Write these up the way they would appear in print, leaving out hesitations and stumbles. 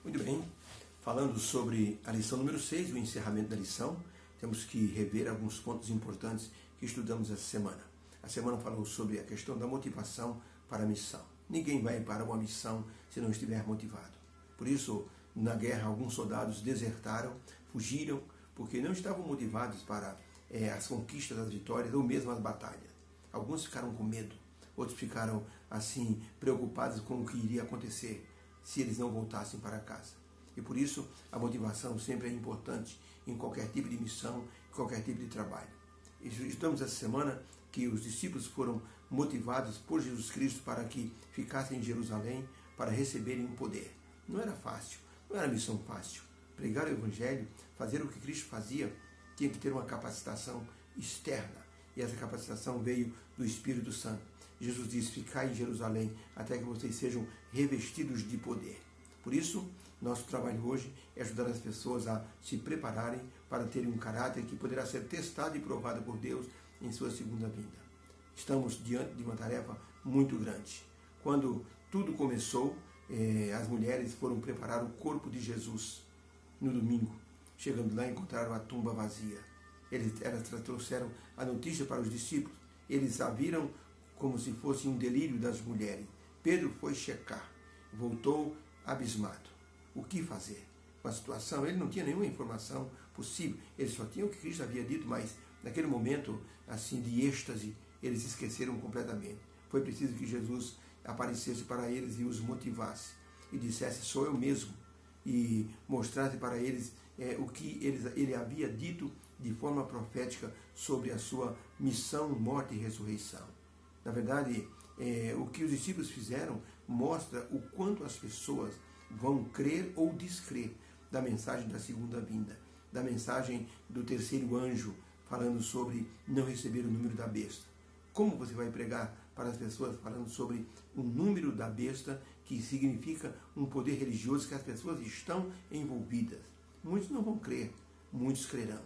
Muito bem, falando sobre a lição número 6, o encerramento da lição, temos que rever alguns pontos importantes que estudamos essa semana. A semana falou sobre a questão da motivação para a missão. Ninguém vai para uma missão se não estiver motivado. Por isso, na guerra, alguns soldados desertaram, fugiram, porque não estavam motivados para as conquistas, as vitórias ou mesmo as batalhas. Alguns ficaram com medo, outros ficaram assim preocupados com o que iria acontecer se eles não voltassem para casa. E por isso a motivação sempre é importante em qualquer tipo de missão, em qualquer tipo de trabalho. Estudamos essa semana que os discípulos foram motivados por Jesus Cristo para que ficassem em Jerusalém para receberem um poder. Não era fácil, não era missão fácil. Pregar o Evangelho, fazer o que Cristo fazia, tinha que ter uma capacitação externa. E essa capacitação veio do Espírito Santo. Jesus disse: ficai em Jerusalém até que vocês sejam revestidos de poder. Por isso, nosso trabalho hoje é ajudar as pessoas a se prepararem para terem um caráter que poderá ser testado e provado por Deus em sua segunda vinda. Estamos diante de uma tarefa muito grande. Quando tudo começou, as mulheres foram preparar o corpo de Jesus no domingo. Chegando lá, encontraram a tumba vazia. Elas trouxeram a notícia para os discípulos. Eles a viram como se fosse um delírio das mulheres. Pedro foi checar, voltou abismado. O que fazer com a situação? Ele não tinha nenhuma informação possível. Ele só tinha o que Cristo havia dito, mas naquele momento assim de êxtase, eles esqueceram completamente. Foi preciso que Jesus aparecesse para eles e os motivasse e dissesse: sou eu mesmo, e mostrasse para eles o que ele havia dito de forma profética sobre a sua missão, morte e ressurreição. Na verdade, o que os discípulos fizeram mostra o quanto as pessoas vão crer ou descrer da mensagem da segunda vinda, da mensagem do terceiro anjo, falando sobre não receber o número da besta. Como você vai pregar para as pessoas falando sobre o número da besta, que significa um poder religioso que as pessoas estão envolvidas? Muitos não vão crer, muitos crerão.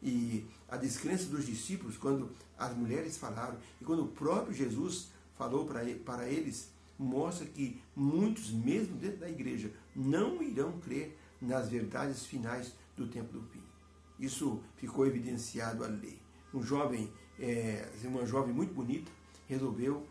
E a descrença dos discípulos, quando as mulheres falaram e quando o próprio Jesus falou para eles, mostra que muitos, mesmo dentro da igreja, não irão crer nas verdades finais do tempo do fim. Isso ficou evidenciado ali. Uma jovem muito bonita resolveu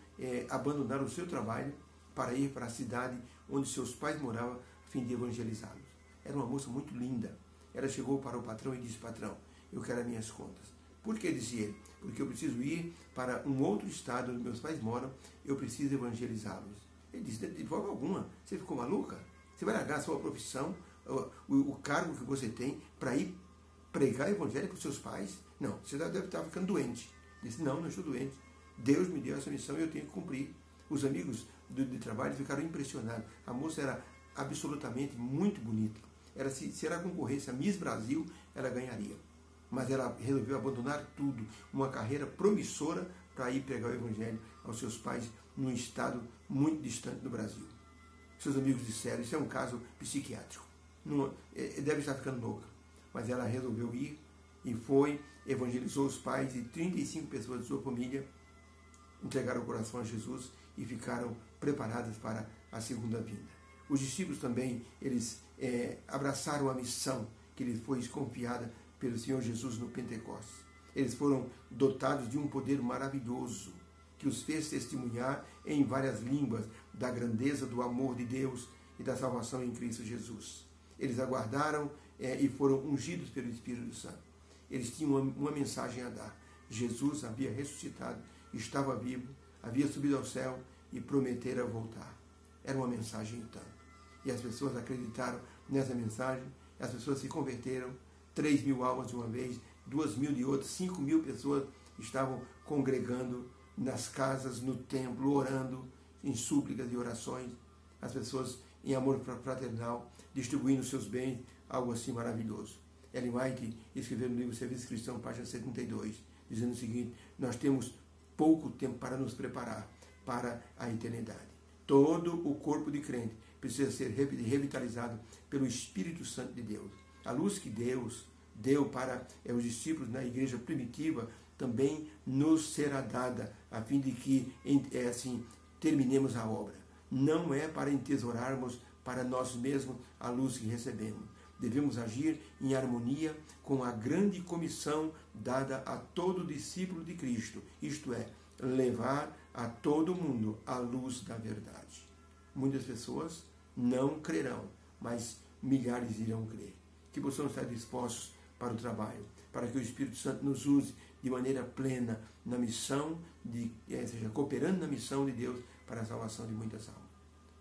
abandonar o seu trabalho para ir para a cidade onde seus pais moravam, a fim de evangelizá-los. Era uma moça muito linda. Ela chegou para o patrão e disse: patrão, eu quero as minhas contas. Por que, disse ele? Porque eu preciso ir para um outro estado onde meus pais moram, eu preciso evangelizá-los. Ele disse: de forma alguma, você ficou maluca? Você vai largar a sua profissão, o cargo que você tem, para ir pregar o evangelho para os seus pais? Não, você deve estar ficando doente. Ele disse: não estou doente. Deus me deu essa missão e eu tenho que cumprir. Os amigos de trabalho ficaram impressionados. A moça era absolutamente muito bonita. Se ela concorresse a Miss Brasil, ela ganharia. Mas ela resolveu abandonar tudo, uma carreira promissora, para ir pregar o evangelho aos seus pais num estado muito distante do Brasil. Seus amigos disseram: isso é um caso psiquiátrico. Deve estar ficando louca. Mas ela resolveu ir e foi, evangelizou os pais, e 35 pessoas de sua família entregaram o coração a Jesus e ficaram preparadas para a segunda vinda. Os discípulos também, eles abraçaram a missão que lhes foi confiada pelo Senhor Jesus no Pentecostes. Eles foram dotados de um poder maravilhoso que os fez testemunhar em várias línguas da grandeza do amor de Deus e da salvação em Cristo Jesus. Eles aguardaram e foram ungidos pelo Espírito Santo. Eles tinham uma mensagem a dar. Jesus havia ressuscitado, estava vivo, havia subido ao céu e prometera voltar. Era uma mensagem então. E as pessoas acreditaram nessa mensagem, as pessoas se converteram, 3.000 almas de uma vez, 2.000 de outra, 5.000 pessoas estavam congregando nas casas, no templo, orando em súplicas e orações. As pessoas em amor fraternal, distribuindo seus bens, algo assim maravilhoso. Ellen White escreveu no livro Serviço Cristão, página 72, dizendo o seguinte: nós temos pouco tempo para nos preparar para a eternidade. Todo o corpo de crente precisa ser revitalizado pelo Espírito Santo de Deus. A luz que Deus deu para os discípulos na igreja primitiva também nos será dada, a fim de que terminemos a obra. Não é para entesourarmos para nós mesmos a luz que recebemos. Devemos agir em harmonia com a grande comissão dada a todo discípulo de Cristo, isto é, levar a todo mundo a luz da verdade. Muitas pessoas não crerão, mas milhares irão crer. Que possamos estar dispostos para o trabalho, para que o Espírito Santo nos use de maneira plena na missão, seja, cooperando na missão de Deus para a salvação de muitas almas.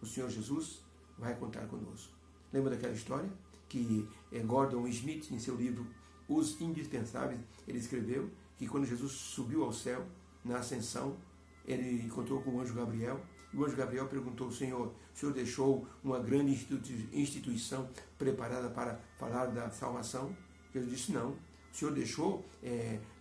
O Senhor Jesus vai contar conosco. Lembra daquela história que Gordon Smith, em seu livro Os Indispensáveis, ele escreveu que quando Jesus subiu ao céu, na ascensão, ele encontrou com o anjo Gabriel, e o anjo Gabriel perguntou ao Senhor: o Senhor deixou uma grande instituição preparada para falar da salvação? Jesus disse: não. O Senhor deixou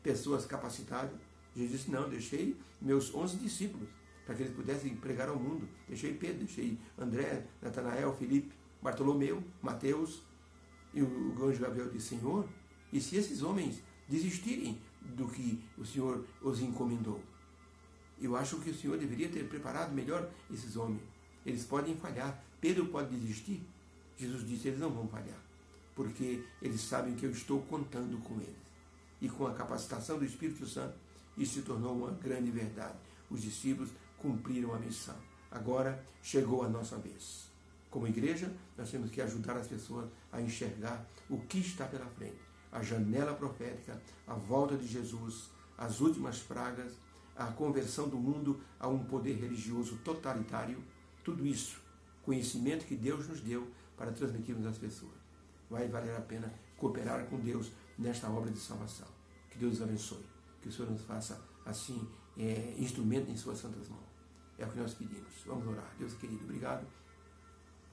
pessoas capacitadas? Jesus disse: não, deixei meus 11 discípulos, para que eles pudessem pregar ao mundo. Deixei Pedro, deixei André, Natanael, Filipe, Bartolomeu, Mateus. E o anjo Gabriel disse: Senhor, e se esses homens desistirem do que o Senhor os encomendou? Eu acho que o Senhor deveria ter preparado melhor esses homens. Eles podem falhar. Pedro pode desistir. Jesus disse: eles não vão falhar, porque eles sabem que eu estou contando com eles. E com a capacitação do Espírito Santo, isso se tornou uma grande verdade. Os discípulos cumpriram a missão. Agora chegou a nossa vez. Como igreja, nós temos que ajudar as pessoas a enxergar o que está pela frente. A janela profética, a volta de Jesus, as últimas pragas, a conversão do mundo a um poder religioso totalitário. Tudo isso, conhecimento que Deus nos deu para transmitirmos às pessoas. Vai valer a pena cooperar com Deus nesta obra de salvação. Que Deus nos abençoe. Que o Senhor nos faça, assim, instrumento em suas santas mãos. É o que nós pedimos. Vamos orar. Deus querido, obrigado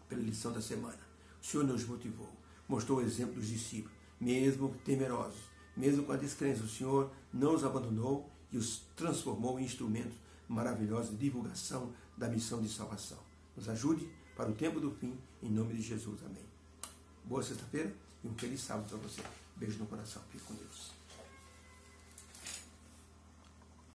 pela lição da semana. O Senhor nos motivou, mostrou o exemplo dos discípulos, mesmo temerosos, mesmo com a descrença, o Senhor não os abandonou e os transformou em instrumentos maravilhosos de divulgação da missão de salvação. Nos ajude para o tempo do fim, em nome de Jesus. Amém. Boa sexta-feira e um feliz sábado para você. Beijo no coração. Fique com Deus.